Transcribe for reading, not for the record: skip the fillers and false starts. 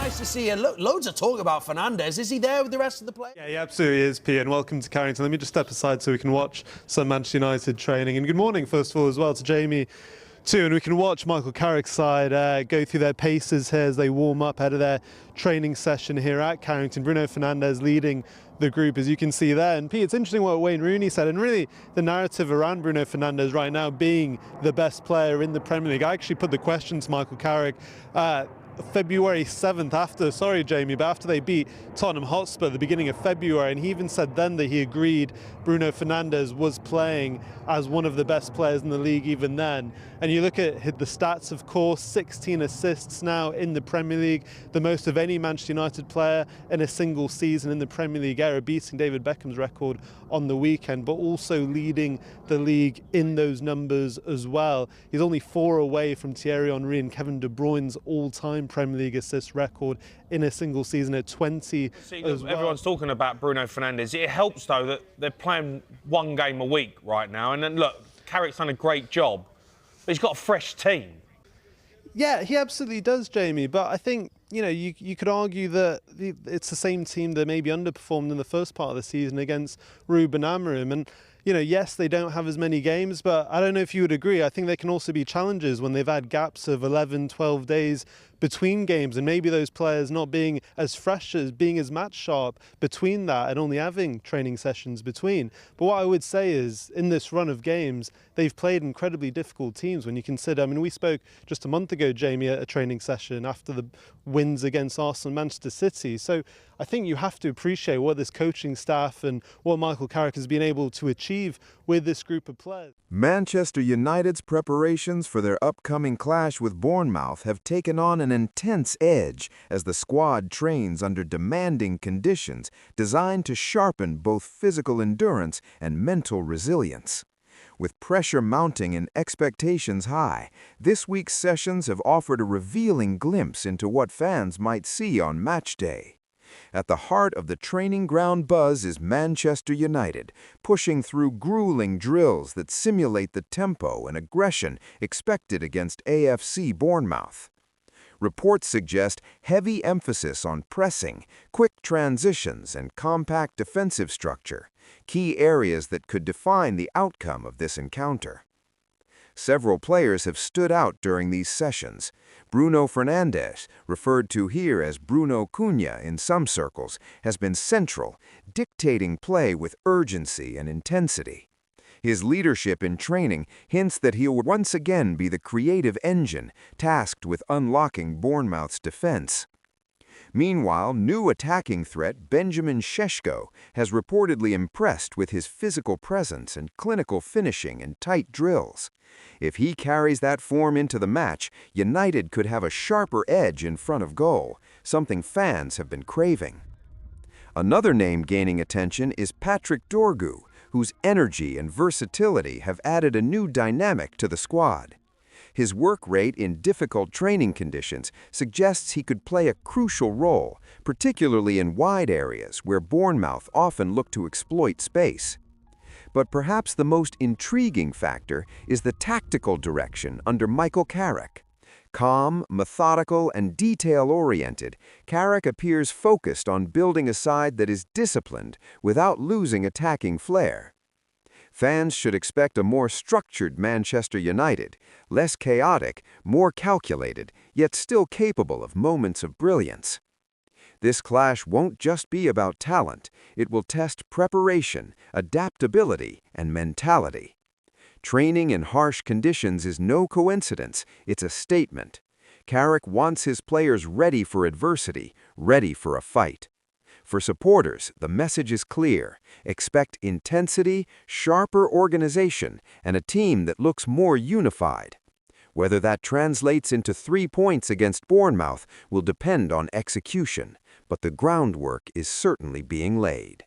Nice to see you. Loads of talk about Fernandes. Is he there with the rest of the players? Yeah, he absolutely is, P, and welcome to Carrick'S. Let me just step aside so we can watch some Manchester United training. And good morning, first of all, as well, to Jamie, too. And we can watch Michael Carrick's side go through their paces here as they warm up ahead of their training session here at Carrington. Bruno Fernandes leading the group, as you can see there. And P, it's interesting what Wayne Rooney said, and really the narrative around Bruno Fernandes right now being the best player in the Premier League. I actually put the question to Michael Carrick February 7th after they beat Tottenham Hotspur at the beginning of February, and he even said then that he agreed Bruno Fernandes was playing as one of the best players in the league even then. And you look at the stats, of course, 16 assists now in the Premier League, the most of any Manchester United player in a single season in the Premier League era, beating David Beckham's record on the weekend, but also leading the league in those numbers as well. He's only 4 away from Thierry Henry and Kevin De Bruyne's all-time Premier League assist record in a single season at 20 as well. Everyone's talking about Bruno Fernandes. It helps, though, that they're playing one game a week right now. And then, look, Carrick's done a great job, but he's got a fresh team. Yeah, he absolutely does, Jamie. But I think, you know, you could argue that it's the same team that maybe underperformed in the first part of the season against Ruben Amorim. And, you know, yes, they don't have as many games, but I don't know if you would agree. I think there can also be challenges when they've had gaps of 11, 12 days between games, and maybe those players not being as fresh, as being as match sharp between that, and only having training sessions between. But what I would say is, in this run of games, they've played incredibly difficult teams when you consider, I mean, we spoke just a month ago, Jamie, at a training session after the wins against Arsenal and Manchester City. So I think you have to appreciate what this coaching staff and what Michael Carrick has been able to achieve with this group of players. Manchester United's preparations for their upcoming clash with Bournemouth have taken on an intense edge as the squad trains under demanding conditions designed to sharpen both physical endurance and mental resilience. With pressure mounting and expectations high, this week's sessions have offered a revealing glimpse into what fans might see on match day. At the heart of the training ground buzz is Manchester United, pushing through grueling drills that simulate the tempo and aggression expected against AFC Bournemouth. Reports suggest heavy emphasis on pressing, quick transitions, and compact defensive structure, key areas that could define the outcome of this encounter. Several players have stood out during these sessions. Bruno Fernandes, referred to here as Bruno Cunha in some circles, has been central, dictating play with urgency and intensity. His leadership in training hints that he will once again be the creative engine tasked with unlocking Bournemouth's defense. Meanwhile, new attacking threat Benjamin Šeško has reportedly impressed with his physical presence and clinical finishing in tight drills. If he carries that form into the match, United could have a sharper edge in front of goal, something fans have been craving. Another name gaining attention is Patrick Dorgu, whose energy and versatility have added a new dynamic to the squad. His work rate in difficult training conditions suggests he could play a crucial role, particularly in wide areas where Bournemouth often look to exploit space. But perhaps the most intriguing factor is the tactical direction under Michael Carrick. Calm, methodical, and detail-oriented, Carrick appears focused on building a side that is disciplined without losing attacking flair. Fans should expect a more structured Manchester United, less chaotic, more calculated, yet still capable of moments of brilliance. This clash won't just be about talent, it will test preparation, adaptability, and mentality. Training in harsh conditions is no coincidence, it's a statement. Carrick wants his players ready for adversity, ready for a fight. For supporters, the message is clear. Expect intensity, sharper organization, and a team that looks more unified. Whether that translates into 3 points against Bournemouth will depend on execution, but the groundwork is certainly being laid.